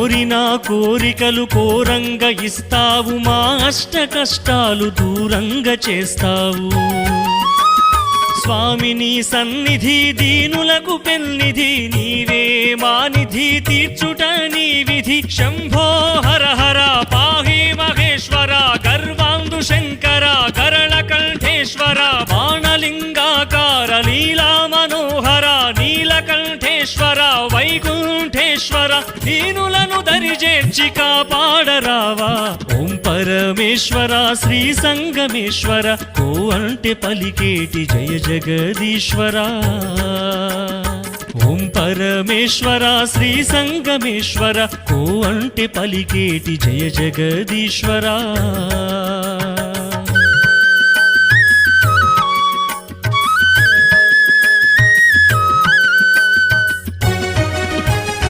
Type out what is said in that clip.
కోరిన కోరికలు కోరంగా ఇస్తావు, మా అష్ట కష్టాలు దూరంగా చేస్తావు. స్వామి నీ సన్నిధి దీనులకు పెన్నిధి, నీవే మా నిధి తీర్చుట నీ విధి. శంభో హర హర పాహి మహేశ్వర, గర్వాందు శంకర గరళ కంఠేశ్వర, బాణలింగాకార లీలా మనోహర, నీలకంఠేశ్వర వైకుంఠేశ్వర, దీనులను దరిజేర్చి కాపాడరావా. ఓం పరమేశ్వర శ్రీ సంగమేశ్వర, కో అంటే పలికేటి జయ జగదీశ్వర. ఓం పరమేశ్వర శ్రీ సంగమేశ్వర, కో అంటే పలికేటి జయ జగదీశ్వర.